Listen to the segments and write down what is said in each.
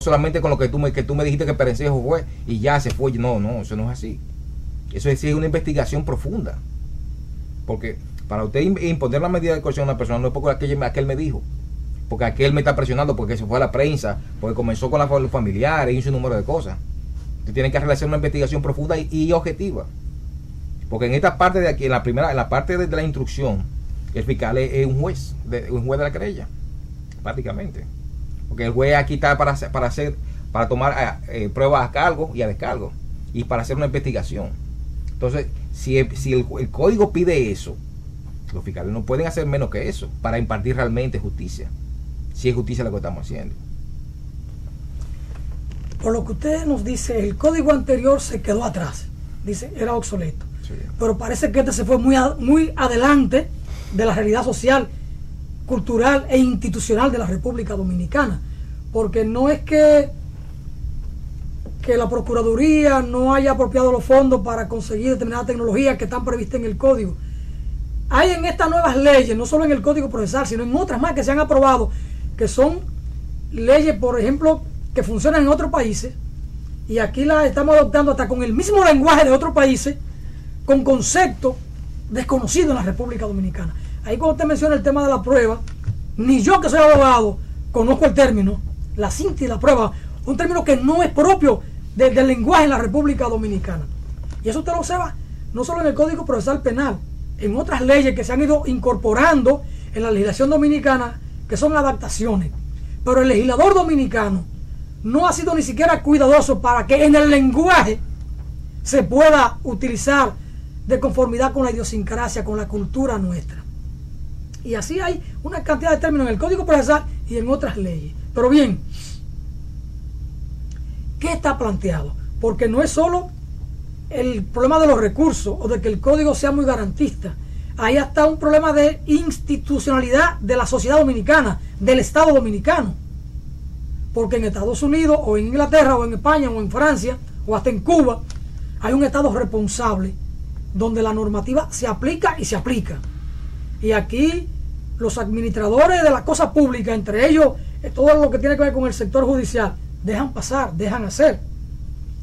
solamente con lo que tú me dijiste que Perencejo fue y ya se fue. No, eso no es así. Eso es una investigación profunda. Porque para usted imponer la medida de coerción a una persona no es porque aquel me dijo, porque aquel me está presionando, porque se fue a la prensa, porque comenzó con los familiares, hizo un número de cosas. Usted tiene que realizar una investigación profunda y objetiva. Porque en esta parte de aquí, en la parte de la instrucción, el fiscal es un juez de la querella, prácticamente. Porque el juez aquí está para tomar pruebas a cargo y a descargo, y para hacer una investigación. Entonces, si el código pide eso, los fiscales no pueden hacer menos que eso para impartir realmente justicia, si es justicia lo que estamos haciendo. Por lo que usted nos dice, el código anterior se quedó atrás, dice, era obsoleto. Sí. Pero parece que este se fue muy adelante de la realidad social, cultural e institucional de la República Dominicana, porque no es que la Procuraduría no haya apropiado los fondos para conseguir determinadas tecnologías que están previstas en el código. Hay en estas nuevas leyes, no solo en el Código Procesal, sino en otras más que se han aprobado, que son leyes, por ejemplo, que funcionan en otros países, y aquí las estamos adoptando hasta con el mismo lenguaje de otros países, con conceptos desconocidos en la República Dominicana. Ahí cuando usted menciona el tema de la prueba, ni yo que soy abogado conozco el término, la síntesis de la prueba, un término que no es propio del lenguaje en la República Dominicana. Y eso usted lo observa no solo en el Código Procesal Penal, en otras leyes que se han ido incorporando en la legislación dominicana, que son adaptaciones. Pero el legislador dominicano no ha sido ni siquiera cuidadoso para que en el lenguaje se pueda utilizar de conformidad con la idiosincrasia, con la cultura nuestra. Y así hay una cantidad de términos en el Código Procesal y en otras leyes. Pero bien, ¿qué está planteado? Porque no es solo el problema de los recursos o de que el código sea muy garantista. Ahí está un problema de institucionalidad de la sociedad dominicana, del Estado dominicano. Porque en Estados Unidos o en Inglaterra o en España o en Francia o hasta en Cuba hay un Estado responsable donde la normativa se aplica y se aplica. Y aquí los administradores de las cosas públicas, entre ellos todo lo que tiene que ver con el sector judicial, dejan pasar, dejan hacer.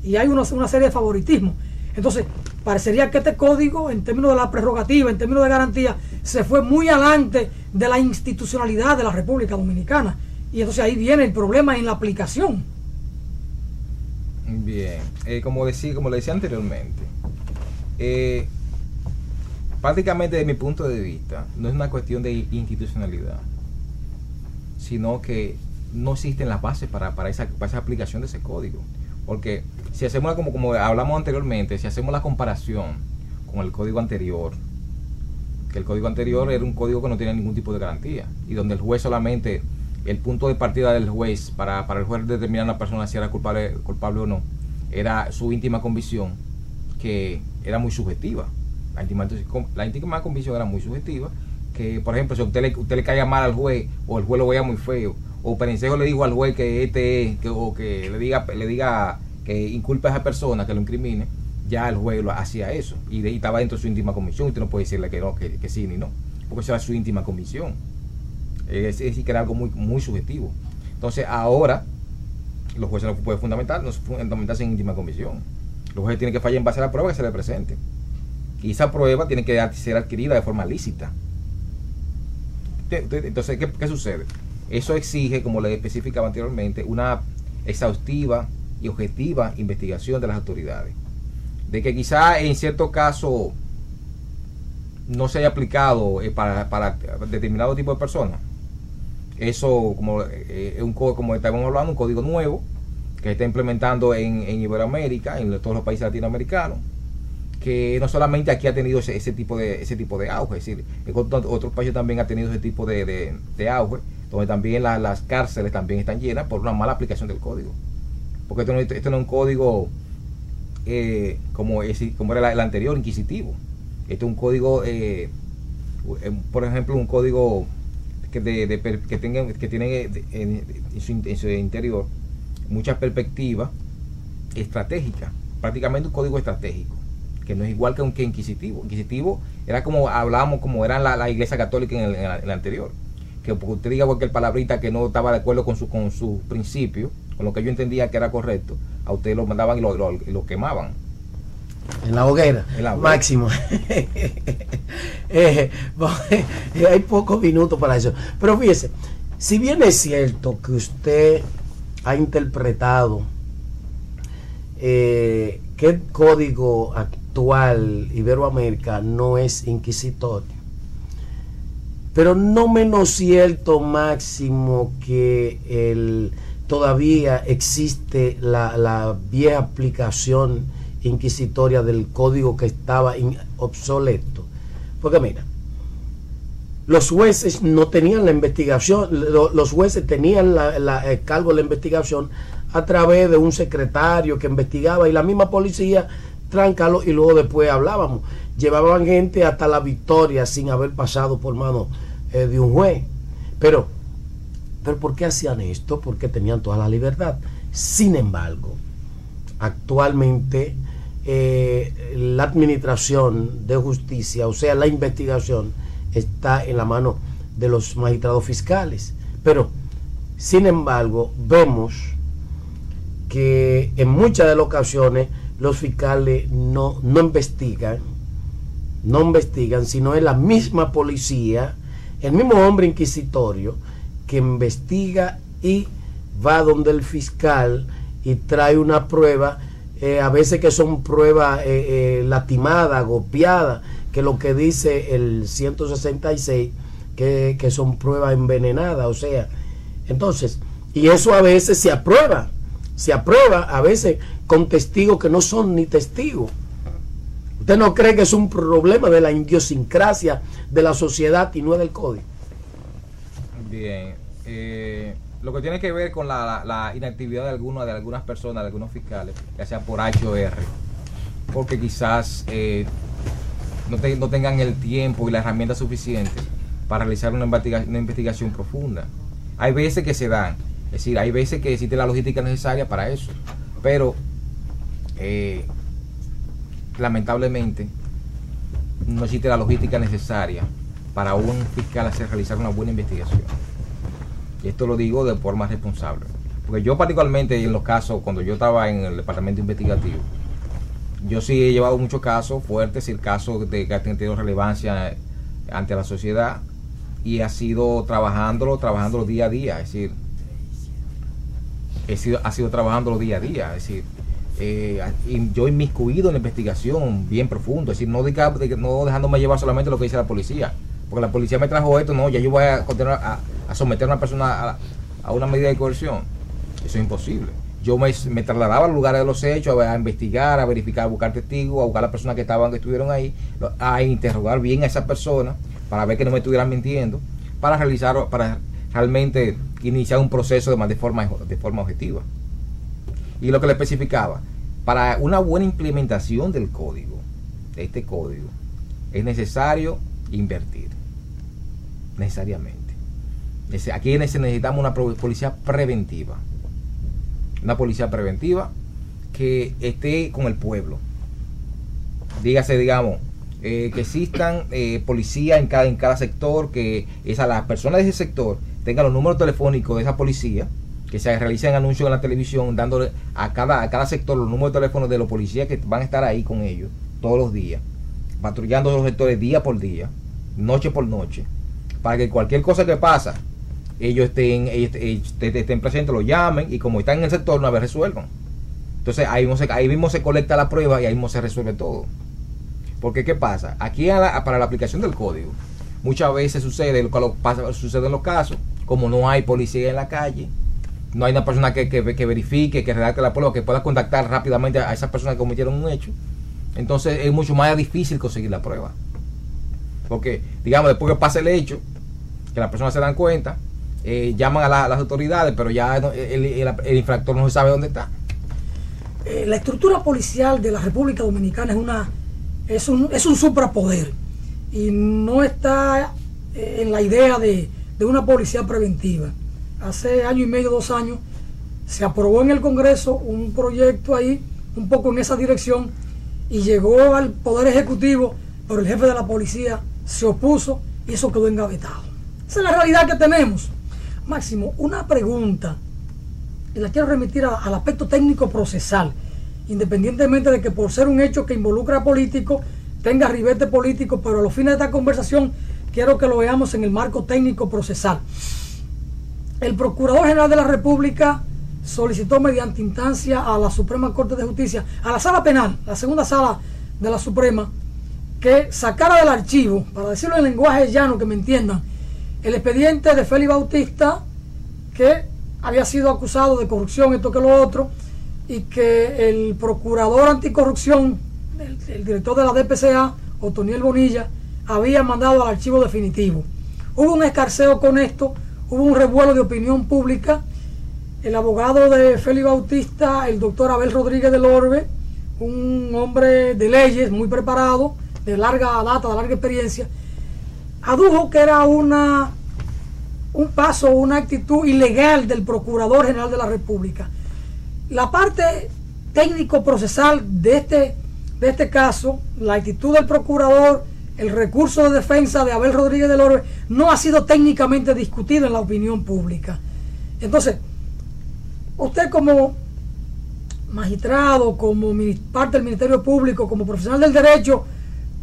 Y hay una serie de favoritismos. Entonces, parecería que este código, en términos de la prerrogativa, en términos de garantía, se fue muy adelante de la institucionalidad de la República Dominicana. Y entonces ahí viene el problema en la aplicación. Bien, como le decía anteriormente, prácticamente desde mi punto de vista, no es una cuestión de institucionalidad, sino que no existen las bases para esa aplicación de ese código. Porque si hacemos, como hablamos anteriormente, si hacemos la comparación con el código anterior, que el código anterior era un código que no tenía ningún tipo de garantía, y donde el juez solamente, el punto de partida del juez para el juez determinar a una persona si era culpable o no, era su íntima convicción, que era muy subjetiva. La íntima convicción era muy subjetiva, que por ejemplo si a usted le caiga mal al juez, o el juez lo veía muy feo, o Perencejo le dijo al juez que o que le diga que inculpe a esa persona, que lo incrimine, ya el juez lo hacía eso, y estaba dentro de su íntima convicción. Usted no puede decirle que no, que sí ni no, porque eso era su íntima convicción. Es decir, que era algo muy, muy subjetivo. Entonces ahora los jueces no pueden fundamentarse en íntima convicción. Los jueces tienen que fallar en base a la prueba que se le presente, y esa prueba tiene que ser adquirida de forma lícita. Entonces, ¿qué sucede? Eso exige, como le especificaba anteriormente, una exhaustiva y objetiva investigación de las autoridades. De que quizá en cierto caso no se haya aplicado para determinado tipo de personas. Eso, como estamos hablando, un código nuevo que está implementando en Iberoamérica, en todos los países latinoamericanos, que no solamente aquí ha tenido ese tipo de auge, es decir, en otros países también ha tenido ese tipo de auge, donde también las cárceles también están llenas por una mala aplicación del código. Porque esto no es un código como era el anterior, inquisitivo. Este es un código, por ejemplo, un código que tiene en su interior muchas perspectivas estratégicas, prácticamente un código estratégico, que no es igual que un inquisitivo. Inquisitivo era como hablábamos, como era la Iglesia Católica en el anterior, que porque usted diga cualquier palabrita que no estaba de acuerdo con su principio, con lo que yo entendía que era correcto, a usted lo mandaban y lo quemaban. En la hoguera. Máximo. Hay pocos minutos para eso. Pero fíjese, si bien es cierto que usted ha interpretado que el código actual Iberoamérica no es inquisitorio, pero no menos cierto, Máximo, que todavía existe la vieja aplicación inquisitoria del código que estaba obsoleto. Porque mira, los jueces no tenían la investigación, los jueces tenían el cargo de la investigación a través de un secretario que investigaba y la misma policía tráncalo y luego después hablábamos. Llevaban gente hasta la victoria sin haber pasado por mano de un juez. Pero ¿por qué hacían esto? Porque tenían toda la libertad. Sin embargo, actualmente la administración de justicia, o sea, la investigación, está en la mano de los magistrados fiscales. Pero, sin embargo, vemos que en muchas de las ocasiones los fiscales no investigan, sino es la misma policía, el mismo hombre inquisitorio que investiga y va donde el fiscal y trae una prueba, a veces que son pruebas lastimadas, golpeadas, que lo que dice el 166, que son pruebas envenenadas, o sea, entonces, y eso a veces se aprueba a veces con testigos que no son ni testigos. ¿Usted no cree que es un problema de la idiosincrasia de la sociedad y no es del código? Bien, lo que tiene que ver con la inactividad de algunas personas, de algunos fiscales, ya sea por H o R, porque quizás no tengan el tiempo y la herramienta suficiente para realizar una investigación profunda. Hay veces que se dan, es decir, hay veces que existe la logística necesaria para eso, pero lamentablemente no existe la logística necesaria para un fiscal realizar una buena investigación. Y esto lo digo de forma responsable, porque yo particularmente en los casos, cuando yo estaba en el departamento investigativo, yo sí he llevado muchos casos fuertes, el caso que ha tenido relevancia ante la sociedad, y ha sido trabajándolo día a día, es decir, ha sido trabajándolo día a día, es decir, yo inmiscuido en la investigación bien profundo, es decir, no dejándome llevar solamente lo que dice la policía, porque la policía me trajo esto, no, ya yo voy a continuar a someter a una persona a una medida de coerción. Eso es imposible. Yo me trasladaba al lugar de los hechos a investigar, a verificar, a buscar testigos, a buscar a las personas que estuvieron ahí, a interrogar bien a esa persona para ver que no me estuvieran mintiendo, para realmente iniciar un proceso de forma objetiva. Y lo que le especificaba, para una buena implementación del código, de este código, es necesario invertir, necesariamente. Aquí necesitamos una policía preventiva, que esté con el pueblo. Dígase, digamos, que existan policías en cada sector, que las personas de ese sector tengan los números telefónicos de esa policía, que se realicen anuncios en la televisión dándole a cada sector los números de teléfono de los policías que van a estar ahí con ellos todos los días, patrullando los sectores día por día, noche por noche, para que cualquier cosa que pasa, ellos estén presentes, lo llamen, y como están en el sector, una vez resuelvan. Entonces ahí mismo se colecta la prueba y ahí mismo se resuelve todo. Porque ¿qué pasa? Aquí para la aplicación del código, muchas veces sucede en los casos, como no hay policía en la calle, no hay una persona que verifique, que redacte la prueba, que pueda contactar rápidamente a esas personas que cometieron un hecho, entonces es mucho más difícil conseguir la prueba. Porque, digamos, después que pasa el hecho, que las personas se dan cuenta, llaman a las autoridades, pero ya el infractor no se sabe dónde está. La estructura policial de la República Dominicana es un suprapoder, y no está en la idea de una policía preventiva. Hace año y medio, 2 años, se aprobó en el Congreso un proyecto ahí, un poco en esa dirección, y llegó al Poder Ejecutivo, pero el jefe de la policía se opuso y eso quedó engavetado. Esa es la realidad que tenemos. Máximo, una pregunta y la quiero remitir al aspecto técnico procesal, independientemente de que por ser un hecho que involucra a políticos, tenga ribete político, pero a los fines de esta conversación quiero que lo veamos en el marco técnico procesal. El Procurador General de la República solicitó mediante instancia a la Suprema Corte de Justicia, a la Sala Penal, la segunda sala de la Suprema, que sacara del archivo, para decirlo en lenguaje llano que me entiendan, el expediente de Félix Bautista, que había sido acusado de corrupción, esto que lo otro, y que el procurador anticorrupción, el director de la DPCA, Otoniel Bonilla, había mandado al archivo definitivo. Hubo un escarceo con esto, hubo un revuelo de opinión pública. El abogado de Félix Bautista, el doctor Abel Rodríguez del Orbe, un hombre de leyes muy preparado, de larga data, de larga experiencia, adujo que era un paso, una actitud ilegal del Procurador General de la República. La parte técnico-procesal de este caso, la actitud del procurador, el recurso de defensa de Abel Rodríguez del Orbe, no ha sido técnicamente discutido en la opinión pública. Entonces, usted como magistrado, como parte del Ministerio Público, como profesional del derecho,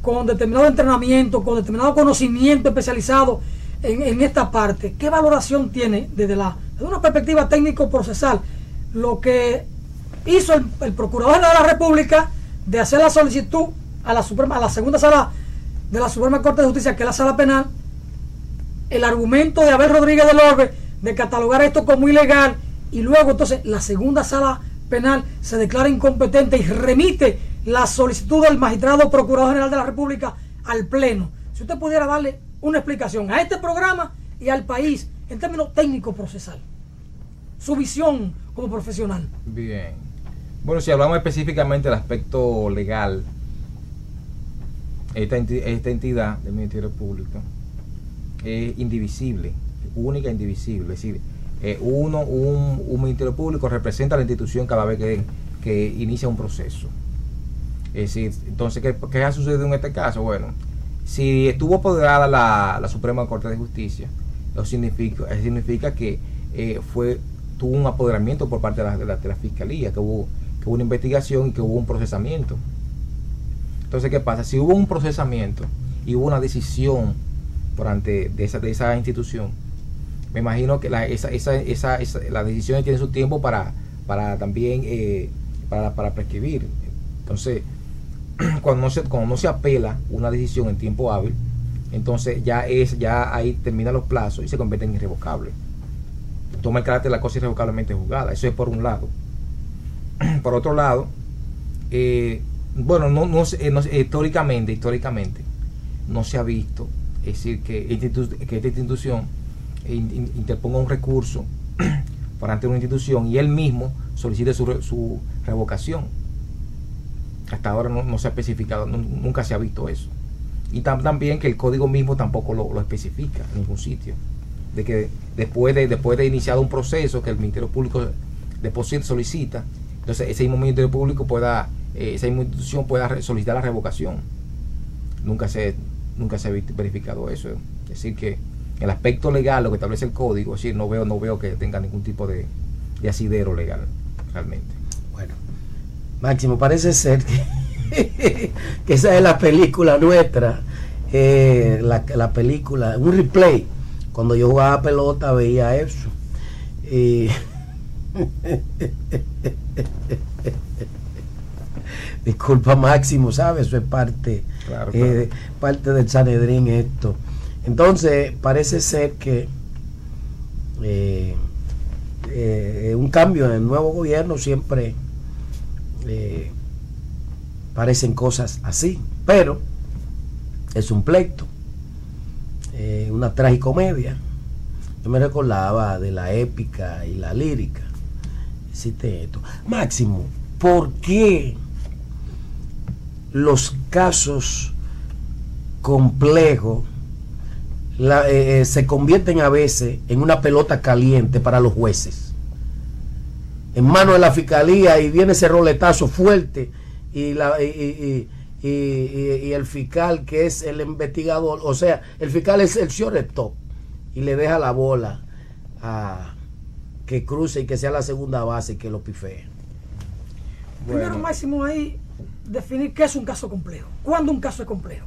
con determinado entrenamiento, con determinado conocimiento especializado en esta parte, ¿qué valoración tiene desde una perspectiva técnico-procesal lo que hizo el Procurador General de la República de hacer la solicitud a la segunda sala de la Suprema Corte de Justicia, que es la Sala Penal, el argumento de Abel Rodríguez del Orbe de catalogar esto como ilegal, y luego entonces la segunda sala penal se declara incompetente y remite la solicitud del magistrado Procurador General de la República al Pleno? Si usted pudiera darle una explicación a este programa y al país en términos técnico-procesal, su visión como profesional. Bien. Bueno, si hablamos específicamente del aspecto legal, esta entidad del Ministerio Público es indivisible, única e indivisible. Es decir, un Ministerio Público representa a la institución cada vez que inicia un proceso. Es decir, entonces, ¿qué ha sucedido en este caso? Bueno, si estuvo apoderada la Suprema Corte de Justicia, eso significa que tuvo un apoderamiento por parte de la Fiscalía, que hubo una investigación y que hubo un procesamiento. Entonces, ¿qué pasa? Si hubo un procesamiento y hubo una decisión de esa institución, me imagino que las decisiones tienen su tiempo para también para prescribir. Entonces, cuando no se apela una decisión en tiempo hábil, entonces ya ahí terminan los plazos y se convierte en irrevocable. Toma el carácter de la cosa irrevocablemente juzgada. Eso es por un lado. Por otro lado, bueno, históricamente no se ha visto, es decir, que esta institución interponga un recurso para ante una institución y él mismo solicite su revocación. Hasta ahora no se ha especificado, nunca se ha visto eso. Y también que el código mismo tampoco lo especifica en ningún sitio, de que después de iniciado un proceso que el Ministerio Público después solicita, entonces ese mismo Ministerio Público esa misma institución pueda solicitar la revocación. Nunca se ha verificado eso. Es decir, que el aspecto legal, lo que establece el código, es decir, no veo que tenga ningún tipo de asidero legal realmente. Bueno, Máximo, parece ser que esa es la película nuestra, la película, un replay. Cuando yo jugaba pelota veía eso. Disculpa, Máximo, ¿sabes? Eso es parte, claro. Parte del Sanedrín esto. Entonces, parece ser que un cambio en el nuevo gobierno siempre parecen cosas así, pero es un pleito, una tragicomedia. Yo me recordaba de la épica y la lírica. Existe esto. Máximo, ¿por qué los casos complejos se convierten a veces en una pelota caliente para los jueces? En manos de la fiscalía y viene ese roletazo fuerte y el fiscal, que es el investigador, o sea, el fiscal es el shortstop y le deja la bola que cruce y que sea la segunda base que lo pifee. Primero, Máximo, ahí definir qué es un caso complejo. ¿Cuándo un caso es complejo?